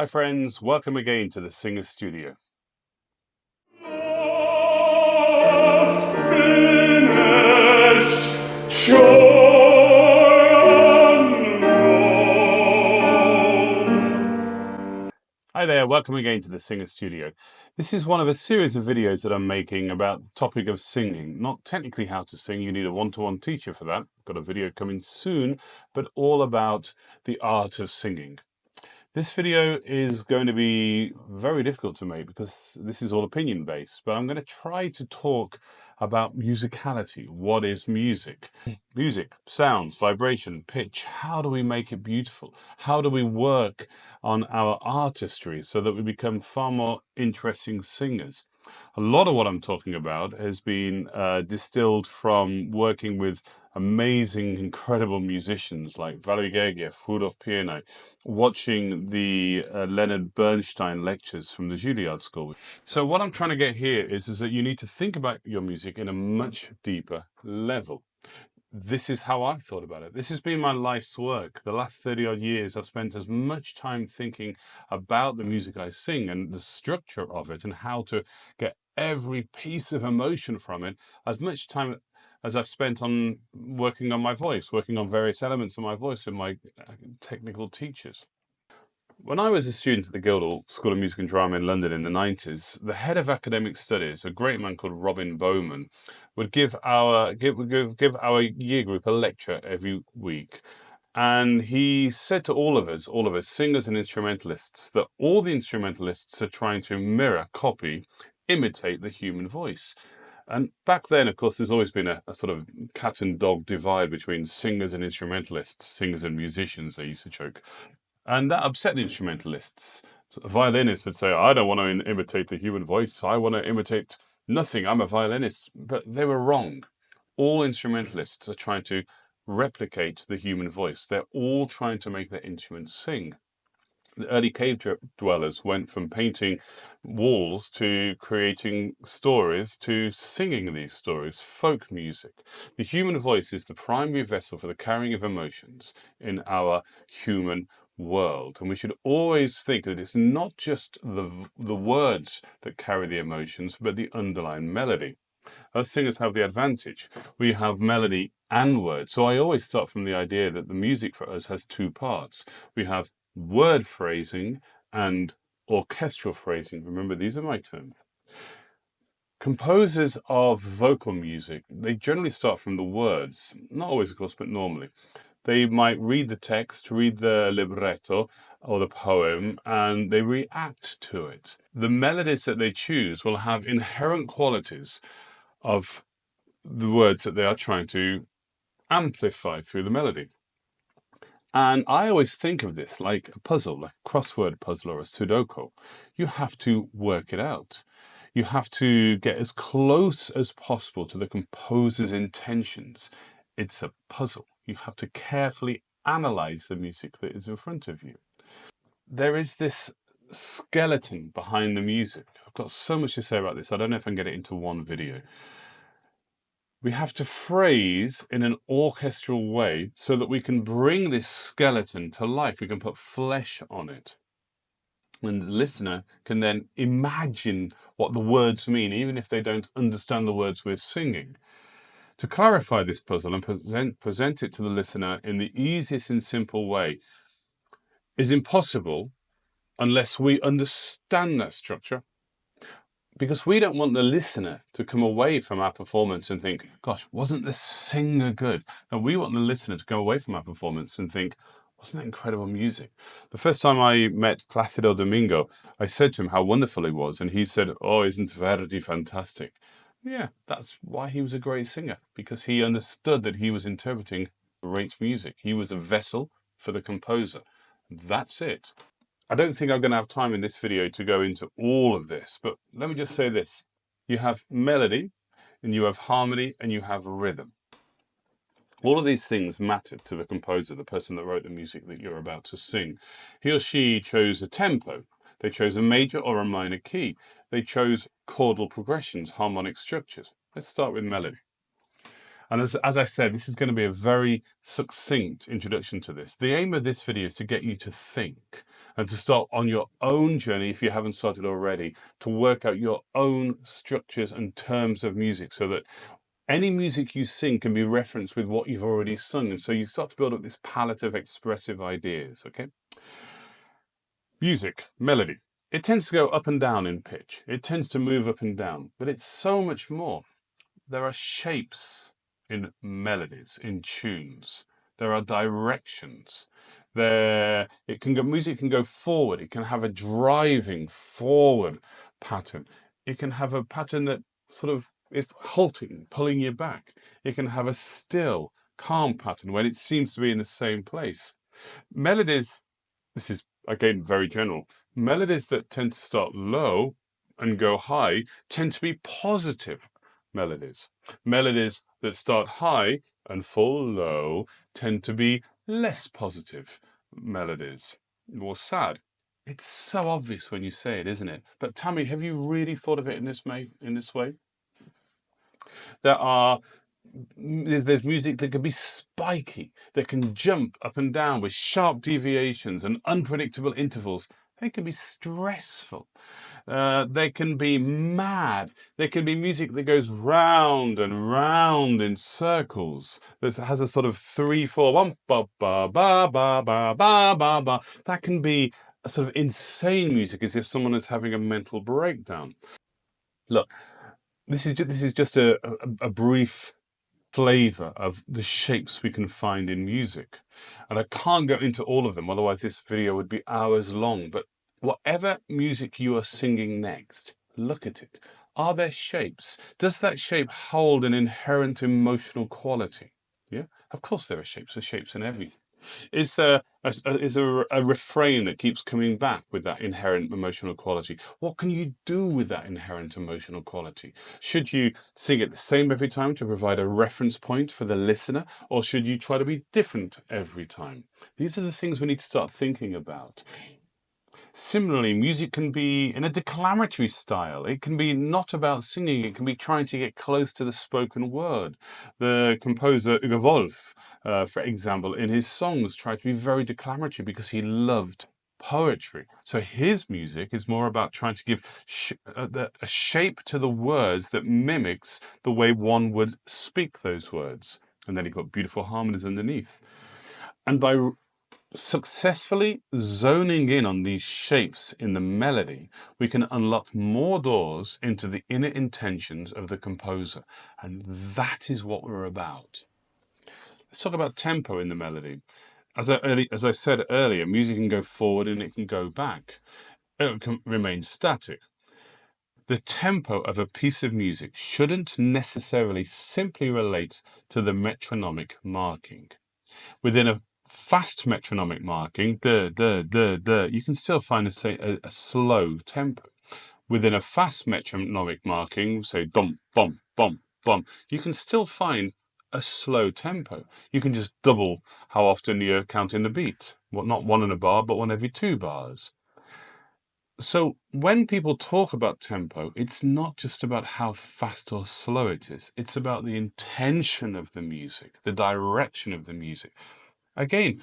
Hi friends, welcome again to the Singer Studio. Hi there, welcome again to the Singer Studio. This is one of a series of videos that I'm making about the topic of singing. Not technically how to sing, you need a one-to-one teacher for that. Got a video coming soon, but all about the art of singing. This video is going to be very difficult to make because this is all opinion based, but I'm going to try to talk about musicality. What is music? Music, sounds, vibration, pitch. How do we make it beautiful? How do we work on our artistry so that we become far more interesting singers? A lot of what I'm talking about has been distilled from working with amazing, incredible musicians like Valery Gergiev, Rudolf Piano, watching the Leonard Bernstein lectures from the Juilliard School. So what I'm trying to get here is that you need to think about your music in a much deeper level. This is how I've thought about it. This has been my life's work. The last 30 odd years, I've spent as much time thinking about the music I sing and the structure of it and how to get every piece of emotion from it, as much time as I've spent on working on my voice, working on various elements of my voice with my technical teachers. When I was a student at the Guildhall School of Music and Drama in London in the 90s, the head of academic studies, a great man called Robin Bowman, would give our year group a lecture every week. And he said to all of us, singers and instrumentalists, that all the instrumentalists are trying to mirror, copy, imitate the human voice. And back then, of course, there's always been a sort of cat and dog divide between singers and instrumentalists, singers and musicians, they used to joke. And that upset the instrumentalists. So a violinist would say, I don't want to imitate the human voice. I want to imitate nothing. I'm a violinist. But they were wrong. All instrumentalists are trying to replicate the human voice. They're all trying to make their instruments sing. The early cave dwellers went from painting walls to creating stories to singing these stories, folk music. The human voice is the primary vessel for the carrying of emotions in our human world. And we should always think that it's not just the words that carry the emotions, but the underlying melody. Us singers have the advantage. We have melody and words. So I always start from the idea that the music for us has two parts. We have word phrasing and orchestral phrasing. Remember, these are my terms. Composers of vocal music, they generally start from the words. Not always, of course, but normally. They might read the text, read the libretto or the poem, and they react to it. The melodies that they choose will have inherent qualities of the words that they are trying to amplify through the melody. And I always think of this like a puzzle, like a crossword puzzle or a Sudoku. You have to work it out. You have to get as close as possible to the composer's intentions. It's a puzzle. You have to carefully analyze the music that is in front of you. There is this skeleton behind the music. I've got so much to say about this. I don't know if I can get it into one video. We have to phrase in an orchestral way so that we can bring this skeleton to life. We can put flesh on it. And the listener can then imagine what the words mean, even if they don't understand the words we're singing. To clarify this puzzle and present it to the listener in the easiest and simple way is impossible unless we understand that structure. Because we don't want the listener to come away from our performance and think, gosh, wasn't the singer good? And we want the listener to go away from our performance and think, wasn't that incredible music? The first time I met Placido Domingo, I said to him how wonderful he was. And he said, oh, isn't Verdi fantastic? Yeah, that's why he was a great singer, because he understood that he was interpreting great music. He was a vessel for the composer. That's it. I don't think I'm going to have time in this video to go into all of this, but let me just say this. You have melody, and you have harmony, and you have rhythm. All of these things matter to the composer, the person that wrote the music that you're about to sing. He or she chose a tempo. They chose a major or a minor key. They chose chordal progressions, harmonic structures. Let's start with melody. And as I said, this is going to be a very succinct introduction to this. The aim of this video is to get you to think and to start on your own journey, if you haven't started already, to work out your own structures and terms of music so that any music you sing can be referenced with what you've already sung. And so you start to build up this palette of expressive ideas, okay? Music, melody. It tends to go up and down in pitch. It tends to move up and down, but it's so much more. There are shapes in melodies, in tunes. There are directions. Music can go forward. It can have a driving forward pattern. It can have a pattern that sort of is halting, pulling you back. It can have a still, calm pattern when it seems to be in the same place. Melodies, this is again very general, melodies that tend to start low and go high tend to be positive melodies. Melodies that start high and fall low tend to be less positive melodies, more sad. It's so obvious when you say it, isn't it? But Tammy, have you really thought of it in this way? There's music that can be spiky, that can jump up and down with sharp deviations and unpredictable intervals. They can be stressful. They can be mad. They can be music that goes round and round in circles. That has a sort of 3/4 ba ba ba ba ba ba ba ba. That can be a sort of insane music, as if someone is having a mental breakdown. Look, this is just a brief flavor of the shapes we can find in music. And I can't go into all of them, otherwise this video would be hours long. But whatever music you are singing next, look at it. Are there shapes? Does that shape hold an inherent emotional quality? Yeah, of course there are shapes. There are shapes in everything. Is there a refrain that keeps coming back with that inherent emotional quality? What can you do with that inherent emotional quality? Should you sing it the same every time to provide a reference point for the listener, or should you try to be different every time? These are the things we need to start thinking about. Similarly, music can be in a declamatory style. It can be not about singing. It can be trying to get close to the spoken word. The composer Hugo Wolf, for example, in his songs tried to be very declamatory because he loved poetry. So his music is more about trying to give a shape to the words that mimics the way one would speak those words. And then he put beautiful harmonies underneath. And by successfully zoning in on these shapes in the melody, we can unlock more doors into the inner intentions of the composer. And that is what we're about. Let's talk about tempo in the melody. As I said earlier, music can go forward and it can go back. It can remain static. The tempo of a piece of music shouldn't necessarily simply relate to the metronomic marking. Within a fast metronomic marking, you can still find a slow tempo. Within a fast metronomic marking, say dum, bum, bum, bum, you can still find a slow tempo. You can just double how often you're counting the beat. Well, not one in a bar, but one every 2 bars. So when people talk about tempo, it's not just about how fast or slow it is. It's about the intention of the music, the direction of the music. Again,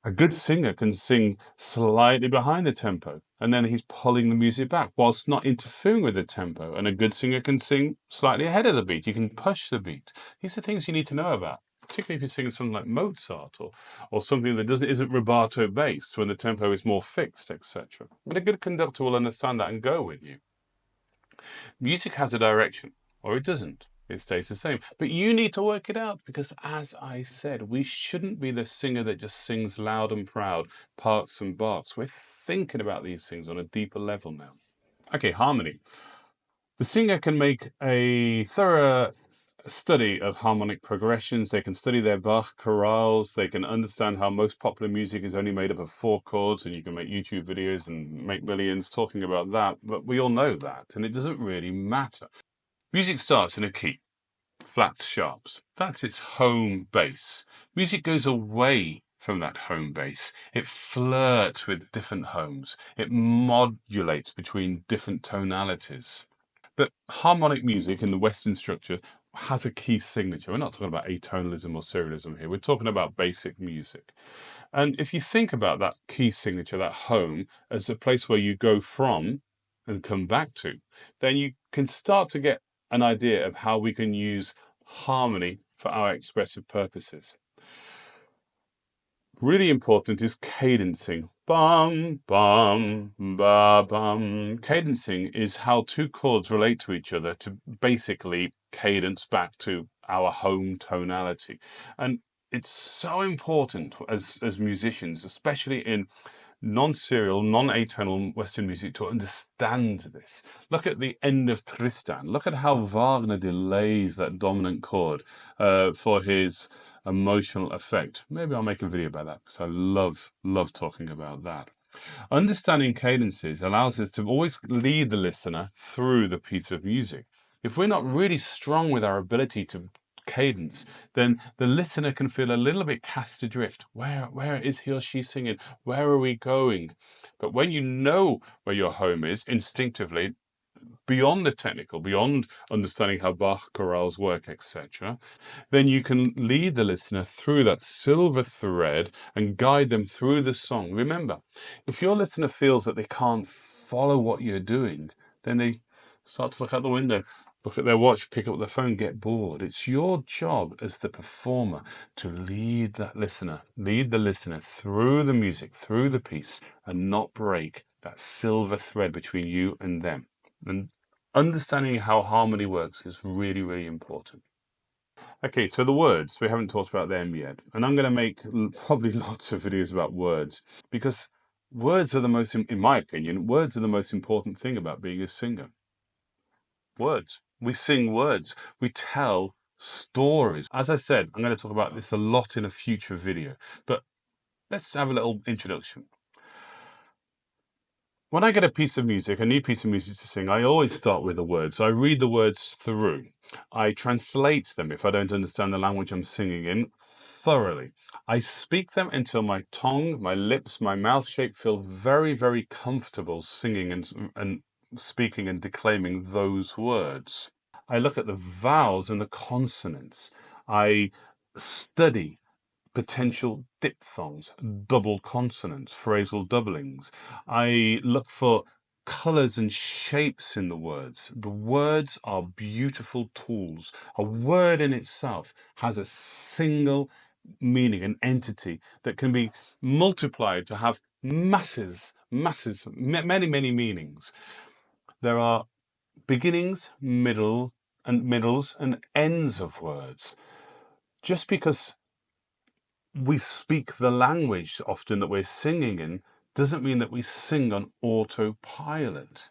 a good singer can sing slightly behind the tempo, and then he's pulling the music back whilst not interfering with the tempo. And a good singer can sing slightly ahead of the beat. You can push the beat. These are things you need to know about, particularly if you're singing something like Mozart or something that isn't rubato based, when the tempo is more fixed, etc. But a good conductor will understand that and go with you. Music has a direction, or it doesn't. It stays the same. But you need to work it out because, as I said, we shouldn't be the singer that just sings loud and proud, parks and barks. We're thinking about these things on a deeper level now. Okay, harmony. The singer can make a thorough study of harmonic progressions. They can study their Bach chorales. They can understand how most popular music is only made up of 4 chords, and you can make YouTube videos and make millions talking about that. But we all know that, and it doesn't really matter. Music starts in a key, flats, sharps. That's its home base. Music goes away from that home base. It flirts with different homes. It modulates between different tonalities. But harmonic music in the Western structure has a key signature. We're not talking about atonalism or serialism here. We're talking about basic music. And if you think about that key signature, that home, as a place where you go from and come back to, then you can start to get an idea of how we can use harmony for our expressive purposes. Really important is cadencing. Bum, bum, ba, bum. Cadencing is how two chords relate to each other to basically cadence back to our home tonality. And it's so important as musicians, especially in non-serial, non-atonal Western music, to understand this. Look at the end of Tristan. Look at how Wagner delays that dominant chord for his emotional effect. Maybe I'll make a video about that because I love talking about that. Understanding cadences allows us to always lead the listener through the piece of music. If we're not really strong with our ability to cadence, then the listener can feel a little bit cast adrift. Where is he or she singing? Where are we going? But when you know where your home is instinctively, beyond the technical, beyond understanding how Bach chorales work, etc., then you can lead the listener through that silver thread and guide them through the song. Remember, if your listener feels that they can't follow what you're doing, then they start to look out the window, look at their watch, pick up the phone, get bored. It's your job as the performer to lead that listener, lead the listener through the music, through the piece, and not break that silver thread between you and them. And understanding how harmony works is really, really important. Okay, so the words, we haven't talked about them yet. And I'm going to make probably lots of videos about words because words are the most, in my opinion, words are the most important thing about being a singer. Words. We sing words. We tell stories. As I said, I'm going to talk about this a lot in a future video, but let's have a little introduction. When I get a piece of music, a new piece of music to sing, I always start with the words. I read the words through. I translate them if I don't understand the language I'm singing in thoroughly. I speak them until my tongue, my lips, my mouth shape feel very, very comfortable singing and speaking and declaiming those words. I look at the vowels and the consonants. I study potential diphthongs, double consonants, phrasal doublings. I look for colors and shapes in the words. The words are beautiful tools. A word in itself has a single meaning, an entity that can be multiplied to have many, many meanings. There are beginnings, middles, and ends of words. Just because we speak the language often that we're singing in doesn't mean that we sing on autopilot.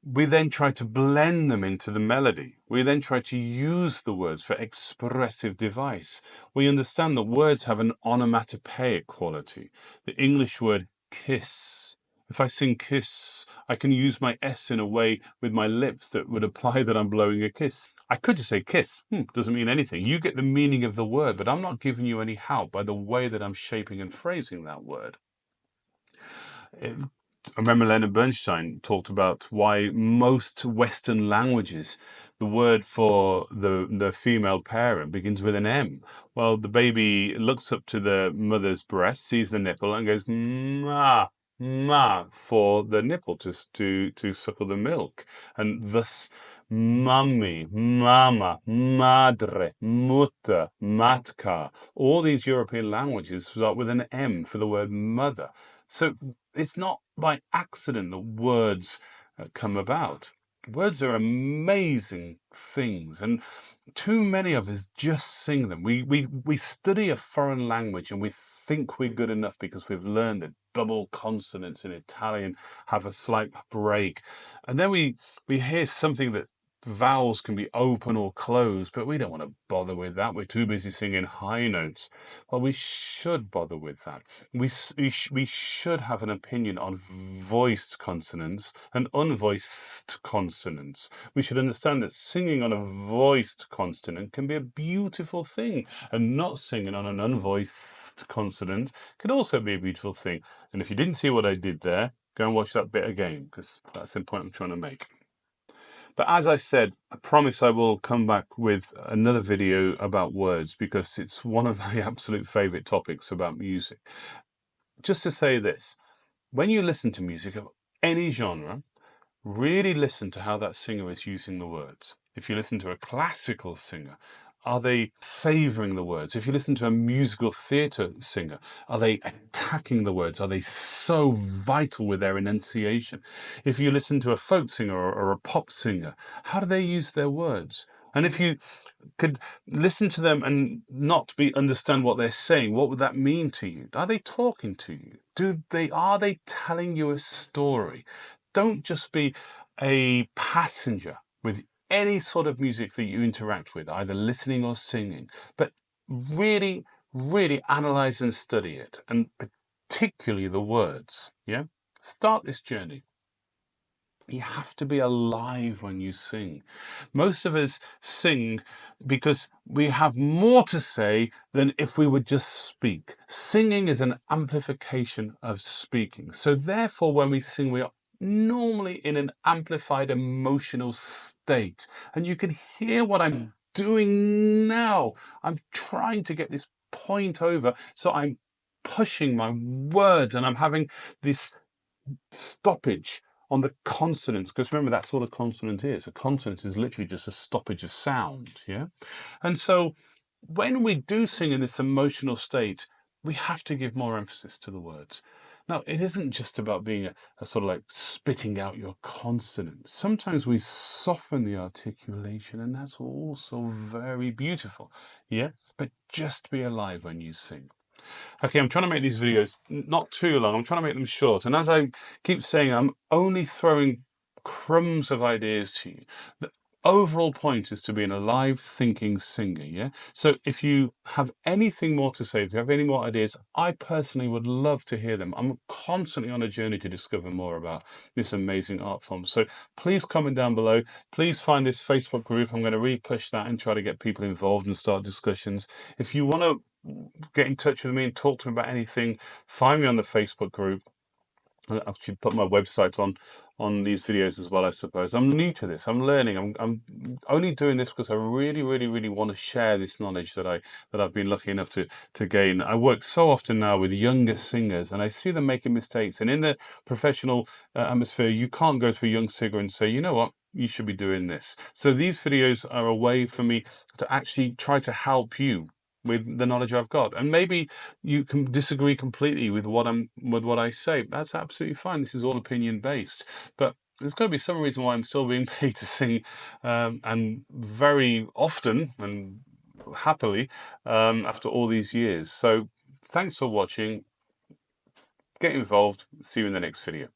We then try to blend them into the melody. We then try to use the words for expressive device. We understand that words have an onomatopoeic quality. The English word kiss. If I sing kiss, I can use my S in a way with my lips that would imply that I'm blowing a kiss. I could just say kiss. Doesn't mean anything. You get the meaning of the word, but I'm not giving you any help by the way that I'm shaping and phrasing that word. I remember Leonard Bernstein talked about why most Western languages, the word for the female parent begins with an M. Well, the baby looks up to the mother's breast, sees the nipple, and goes, ma, ma, for the nipple to suckle the milk. And thus, mummy, mama, madre, mutter, matka. All these European languages start with an M for the word mother. So it's not by accident that words come about. Words are amazing things, and too many of us just sing them. We study a foreign language and we think we're good enough because we've learned that double consonants in Italian have a slight break. And then we hear something that vowels can be open or closed, but we don't want to bother with that. We're too busy singing high notes. Well, we should bother with that. We should have an opinion on voiced consonants and unvoiced consonants. We should understand that singing on a voiced consonant can be a beautiful thing, and not singing on an unvoiced consonant can also be a beautiful thing. And if you didn't see what I did there, go and watch that bit again, because that's the point I'm trying to make. But as I said, I promise I will come back with another video about words because it's one of my absolute favorite topics about music. Just to say this, when you listen to music of any genre, really listen to how that singer is using the words. If you listen to a classical singer, are they savouring the words? If you listen to a musical theatre singer, are they attacking the words? Are they so vital with their enunciation? If you listen to a folk singer or a pop singer, how do they use their words? And if you could listen to them and not understand what they're saying, what would that mean to you? Are they talking to you? Are they telling you a story? Don't just be a passenger with any sort of music that you interact with, either listening or singing, but really, really analyze and study it, and particularly the words. Yeah? Start this journey. You have to be alive when you sing. Most of us sing because we have more to say than if we would just speak. Singing is an amplification of speaking. So therefore, when we sing, we are normally in an amplified emotional state. And you can hear what I'm doing now. I'm trying to get this point over. So I'm pushing my words and I'm having this stoppage on the consonants, because remember, that's all a consonant is. A consonant is literally just a stoppage of sound. Yeah. And so when we do sing in this emotional state, we have to give more emphasis to the words. Now, it isn't just about being a sort of like spitting out your consonants. Sometimes we soften the articulation, and that's also very beautiful. Yeah. But just be alive when you sing. Okay, I'm trying to make these videos not too long. I'm trying to make them short. And as I keep saying, I'm only throwing crumbs of ideas to you. The overall point is to be an alive, thinking singer, yeah? So if you have anything more to say, if you have any more ideas, I personally would love to hear them. I'm constantly on a journey to discover more about this amazing art form. So please comment down below. Please find this Facebook group. I'm going to really push that and try to get people involved and start discussions. If you want to get in touch with me and talk to me about anything, find me on the Facebook group. I should put my website on these videos as well, I suppose. I'm new to this. I'm learning. I'm only doing this because I really, really, really want to share this knowledge that I've been lucky enough to gain. I work so often now with younger singers, and I see them making mistakes. And in the professional atmosphere, you can't go to a young singer and say, you know what, you should be doing this. So these videos are a way for me to actually try to help you with the knowledge I've got. And maybe you can disagree completely with what I say. That's absolutely fine. This is all opinion based. But there's got to be some reason why I'm still being paid to sing, and very often and happily, after all these years. So thanks for watching. Get involved. See you in the next video.